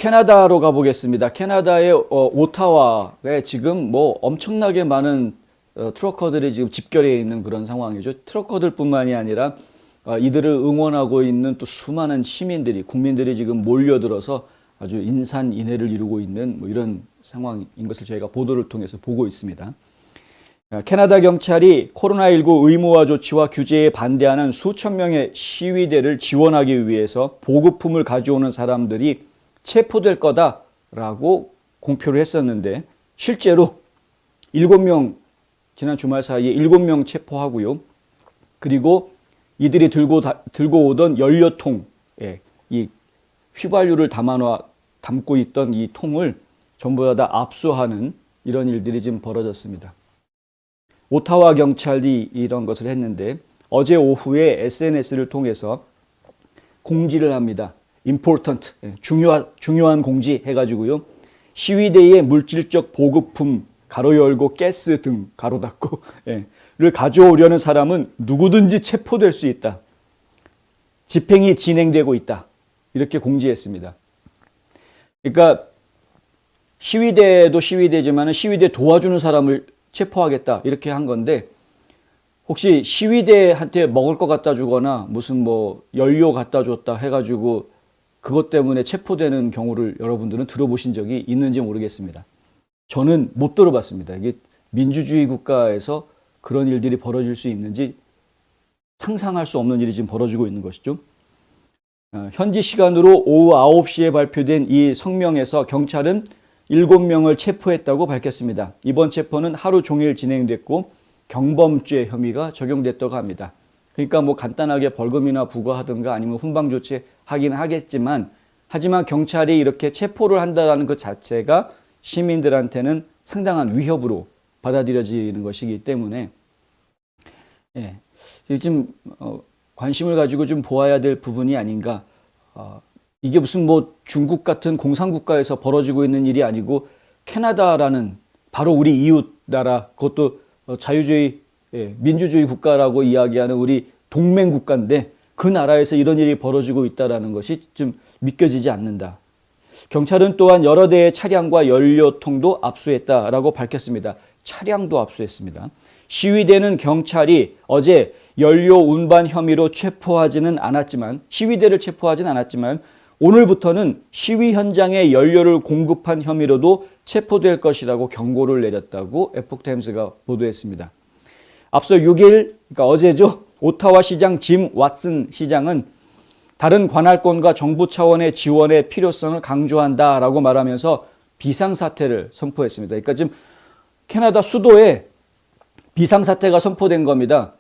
캐나다로 가보겠습니다. 캐나다의 오타와에 지금 뭐 엄청나게 많은 트러커들이 지금 집결해 있는 그런 상황이죠. 트러커들뿐만이 아니라 이들을 응원하고 있는 또 수많은 시민들이, 국민들이 지금 몰려들어서 아주 인산인해를 이루고 있는 뭐 이런 상황인 것을 저희가 보도를 통해서 보고 있습니다. 캐나다 경찰이 코로나19 의무화 조치와 규제에 반대하는 수천 명의 시위대를 지원하기 위해서 보급품을 가져오는 사람들이 체포될 거다라고 공표를 했었는데, 실제로 7명, 지난 주말 사이에 7명 체포하고요. 그리고 이들이 들고 오던 연료통, 이 휘발유를 담고 있던 이 통을 전부 다 압수하는 이런 일들이 지금 벌어졌습니다. 오타와 경찰이 이런 것을 했는데, 어제 오후에 SNS를 통해서 공지를 합니다. important, 중요한 공지 해가지고요. 시위대의 물질적 보급품, 가로 열고 가스 등, 가로 닫고, 를 가져오려는 사람은 누구든지 체포될 수 있다. 집행이 진행되고 있다. 이렇게 공지했습니다. 그러니까 시위대도 시위대지만 시위대 도와주는 사람을 체포하겠다. 이렇게 한 건데, 혹시 시위대한테 먹을 거 갖다 주거나 무슨 뭐 연료 갖다 줬다 해가지고 그것 때문에 체포되는 경우를 여러분들은 들어보신 적이 있는지 모르겠습니다. 저는 못 들어봤습니다. 이게 민주주의 국가에서 그런 일들이 벌어질 수 있는지 상상할 수 없는 일이 지금 벌어지고 있는 것이죠. 현지 시간으로 오후 9시에 발표된 이 성명에서 경찰은 7명을 체포했다고 밝혔습니다. 이번 체포는 하루 종일 진행됐고 경범죄 혐의가 적용됐다고 합니다. 그러니까 뭐 간단하게 벌금이나 부과하든가 아니면 훈방 조치하긴 하겠지만, 하지만 경찰이 이렇게 체포를 한다는 것 자체가 시민들한테는 상당한 위협으로 받아들여지는 것이기 때문에 지금 관심을 가지고 좀 보아야 될 부분이 아닌가. 이게 무슨 뭐 중국 같은 공산국가에서 벌어지고 있는 일이 아니고 캐나다라는 바로 우리 이웃 나라, 그것도 자유주의, 민주주의 국가라고 이야기하는 우리 동맹 국가인데 그 나라에서 이런 일이 벌어지고 있다는 것이 좀 믿겨지지 않는다. 경찰은 또한 여러 대의 차량과 연료통도 압수했다라고 밝혔습니다. 차량도 압수했습니다. 시위대는 경찰이 어제 연료 운반 혐의로 시위대를 체포하지는 않았지만 오늘부터는 시위 현장에 연료를 공급한 혐의로도 체포될 것이라고 경고를 내렸다고 에포크타임스가 보도했습니다. 앞서 6일, 그러니까 어제죠, 오타와 시장 짐 왓슨 시장은 다른 관할권과 정부 차원의 지원의 필요성을 강조한다라고 말하면서 비상사태를 선포했습니다. 그러니까 지금 캐나다 수도에 비상사태가 선포된 겁니다.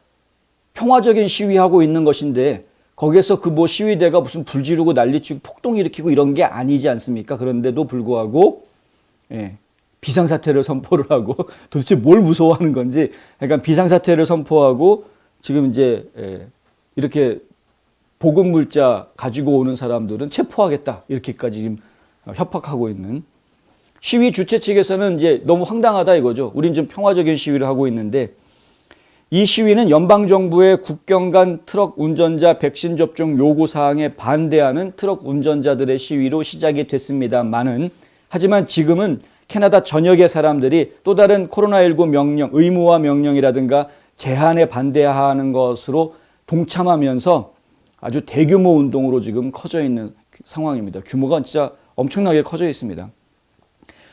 평화적인 시위하고 있는 것인데 거기에서 그 뭐 시위대가 무슨 불 지르고 난리치고 폭동 일으키고 이런 게 아니지 않습니까? 그런데도 불구하고 비상사태를 선포를 하고 도대체 뭘 무서워하는 건지, 그러니까 비상사태를 선포하고 지금 이제 이렇게 보급 물자 가지고 오는 사람들은 체포하겠다 이렇게까지 지금 협박하고 있는, 시위 주최 측에서는 이제 너무 황당하다 이거죠. 우린 좀 평화적인 시위를 하고 있는데, 이 시위는 연방정부의 국경 간 트럭 운전자 백신 접종 요구 사항에 반대하는 트럭 운전자들의 시위로 시작이 됐습니다만은, 하지만 지금은 캐나다 전역의 사람들이 또 다른 코로나19 명령, 의무화 명령이라든가 제한에 반대하는 것으로 동참하면서 아주 대규모 운동으로 지금 커져 있는 상황입니다. 규모가 진짜 엄청나게 커져 있습니다.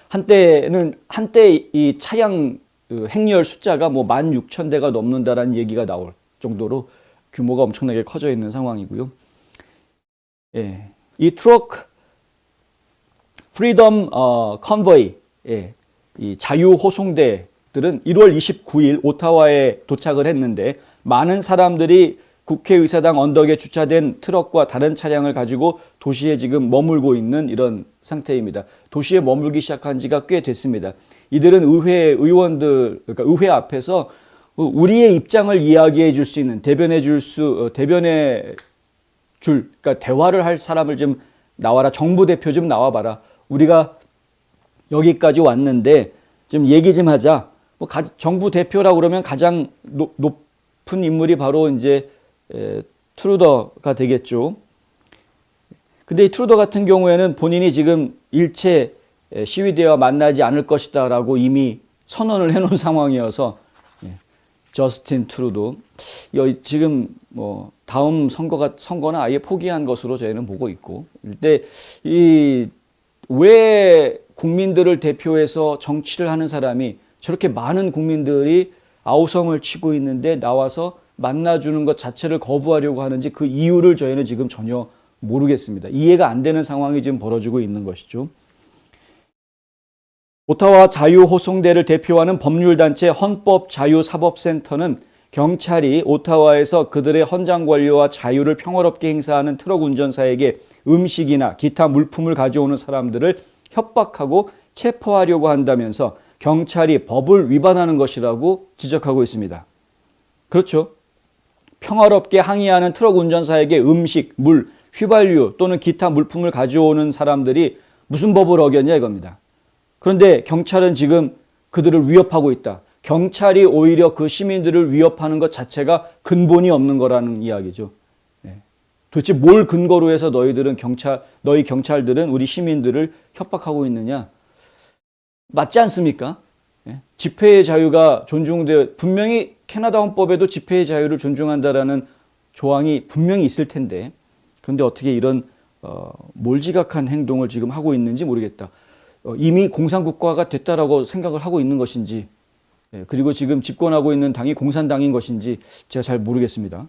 한때 이 차량 행렬 숫자가 뭐 16,000대가 넘는다라는 얘기가 나올 정도로 규모가 엄청나게 커져 있는 상황이고요. 이 트럭 프리덤 컨보이, 이 자유 호송대들은 1월 29일 오타와에 도착을 했는데, 많은 사람들이 국회의사당 언덕에 주차된 트럭과 다른 차량을 가지고 도시에 지금 머물고 있는 이런 상태입니다. 도시에 머물기 시작한 지가 꽤 됐습니다. 이들은 의회 의원들, 그러니까 의회 앞에서 우리의 입장을 이야기해 줄 수 있는, 그러니까 대화를 할 사람을 좀 나와라. 정부 대표 좀 나와봐라. 우리가 여기까지 왔는데 좀 얘기 좀 하자. 뭐 정부 대표라고 그러면 가장 높은 인물이 바로 이제 트루더가 되겠죠. 근데 이 트루도 같은 경우에는 본인이 지금 일체 시위대와 만나지 않을 것이다라고 이미 선언을 해놓은 상황이어서 저스틴 트루도 지금 뭐 다음 선거는 아예 포기한 것으로 저희는 보고 있고, 근데 왜 국민들을 대표해서 정치를 하는 사람이 저렇게 많은 국민들이 아우성을 치고 있는데 나와서 만나주는 것 자체를 거부하려고 하는지 그 이유를 저희는 지금 전혀 모르겠습니다. 이해가 안 되는 상황이 지금 벌어지고 있는 것이죠. 오타와 자유호송대를 대표하는 법률단체 헌법자유사법센터는 경찰이 오타와에서 그들의 헌장 권리와 자유를 평화롭게 행사하는 트럭 운전사에게 음식이나 기타 물품을 가져오는 사람들을 협박하고 체포하려고 한다면서 경찰이 법을 위반하는 것이라고 지적하고 있습니다. 그렇죠. 평화롭게 항의하는 트럭 운전사에게 음식, 물, 휘발유 또는 기타 물품을 가져오는 사람들이 무슨 법을 어겼냐 이겁니다. 그런데 경찰은 지금 그들을 위협하고 있다. 경찰이 오히려 그 시민들을 위협하는 것 자체가 근본이 없는 거라는 이야기죠. 도대체 뭘 근거로 해서 너희 경찰들은 우리 시민들을 협박하고 있느냐? 맞지 않습니까? 집회의 자유가 분명히 캐나다 헌법에도 집회의 자유를 존중한다라는 조항이 분명히 있을 텐데, 그런데 어떻게 이런 몰지각한 행동을 지금 하고 있는지 모르겠다. 이미 공산국가가 됐다라고 생각을 하고 있는 것인지, 그리고 지금 집권하고 있는 당이 공산당인 것인지 제가 잘 모르겠습니다.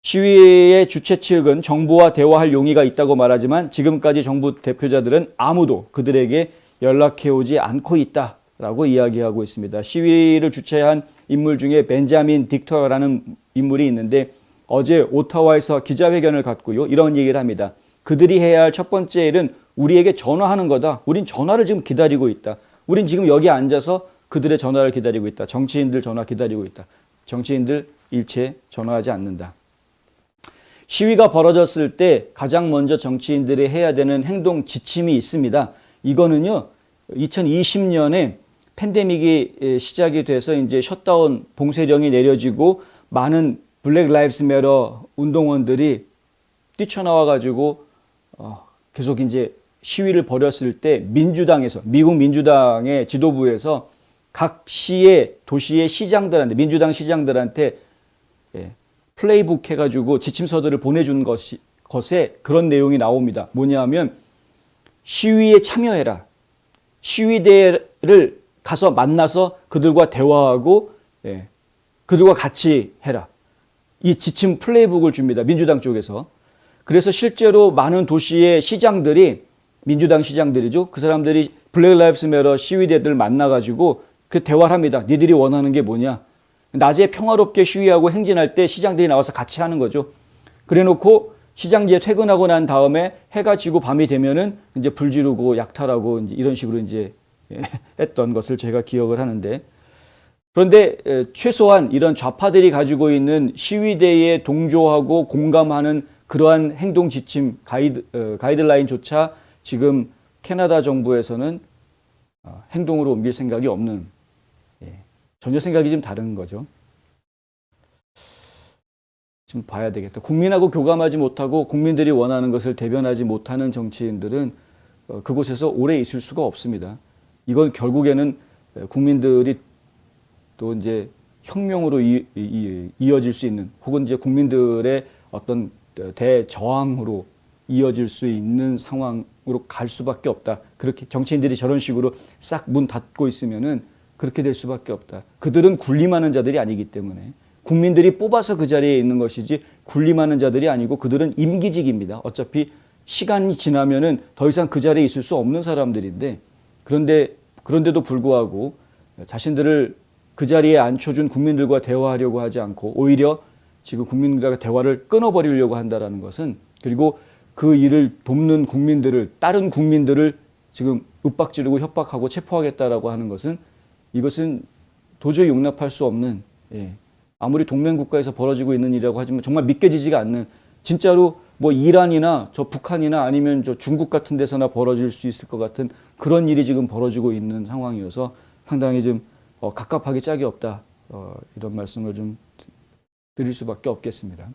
시위의 주최 측은 정부와 대화할 용의가 있다고 말하지만 지금까지 정부 대표자들은 아무도 그들에게 연락해오지 않고 있다라고 이야기하고 있습니다. 시위를 주최한 인물 중에 벤자민 딕터라는 인물이 있는데 어제 오타와에서 기자회견을 갖고요, 이런 얘기를 합니다. 그들이 해야 할 첫 번째 일은 우리에게 전화하는 거다. 우린 전화를 지금 기다리고 있다. 우린 지금 여기 앉아서 그들의 전화를 기다리고 있다. 정치인들 전화 기다리고 있다. 정치인들 일체 전화하지 않는다. 시위가 벌어졌을 때 가장 먼저 정치인들이 해야 되는 행동 지침이 있습니다. 이거는요, 2020년에 팬데믹이 시작이 돼서 이제 셧다운 봉쇄령이 내려지고 많은 블랙 라이브스 매터 운동원들이 뛰쳐나와가지고 계속 이제 시위를 벌였을 때 미국 민주당의 지도부에서 각 도시의 시장들한테, 민주당 시장들한테 플레이북 해가지고 지침서들을 보내준 것에 그런 내용이 나옵니다. 뭐냐면 시위에 참여해라. 시위대를 가서 만나서 그들과 대화하고 그들과 같이 해라. 이 지침 플레이북을 줍니다. 민주당 쪽에서. 그래서 실제로 많은 도시의 시장들이, 민주당 시장들이죠. 그 사람들이 블랙 라이브스 매터 시위대들 만나가지고 그 대화를 합니다. 니들이 원하는 게 뭐냐. 낮에 평화롭게 시위하고 행진할 때 시장들이 나와서 같이 하는 거죠. 그래놓고 시장지에 퇴근하고 난 다음에 해가 지고 밤이 되면은 이제 불 지르고 약탈하고 이제 이런 식으로 이제 했던 것을 제가 기억을 하는데, 그런데 최소한 이런 좌파들이 가지고 있는 시위대에 동조하고 공감하는 그러한 행동 지침 가이드라인조차 지금 캐나다 정부에서는 행동으로 옮길 생각이 없는, 전혀 생각이 좀 다른 거죠. 좀 봐야 되겠다. 국민하고 교감하지 못하고 국민들이 원하는 것을 대변하지 못하는 정치인들은 그곳에서 오래 있을 수가 없습니다. 이건 결국에는 국민들이 또 이제 혁명으로 이어질 수 있는, 혹은 이제 국민들의 어떤 대저항으로 이어질 수 있는 상황으로 갈 수밖에 없다. 그렇게 정치인들이 저런 식으로 싹 문 닫고 있으면은 그렇게 될 수밖에 없다. 그들은 군림하는 자들이 아니기 때문에, 국민들이 뽑아서 그 자리에 있는 것이지 군림하는 자들이 아니고 그들은 임기직입니다. 어차피 시간이 지나면은 더 이상 그 자리에 있을 수 없는 사람들인데, 그런데도 불구하고 자신들을 그 자리에 앉혀준 국민들과 대화하려고 하지 않고 오히려 지금 국민들과 대화를 끊어버리려고 한다는 것은, 그리고 그 일을 돕는 다른 국민들을 지금 윽박지르고 협박하고 체포하겠다라고 하는 것은, 이것은 도저히 용납할 수 없는, 아무리 동맹국가에서 벌어지고 있는 일이라고 하지만 정말 믿겨지지가 않는, 진짜로 뭐 이란이나 저 북한이나 아니면 저 중국 같은 데서나 벌어질 수 있을 것 같은 그런 일이 지금 벌어지고 있는 상황이어서 상당히 좀 갑갑하기 짝이 없다, 이런 말씀을 좀 드릴 수밖에 없겠습니다.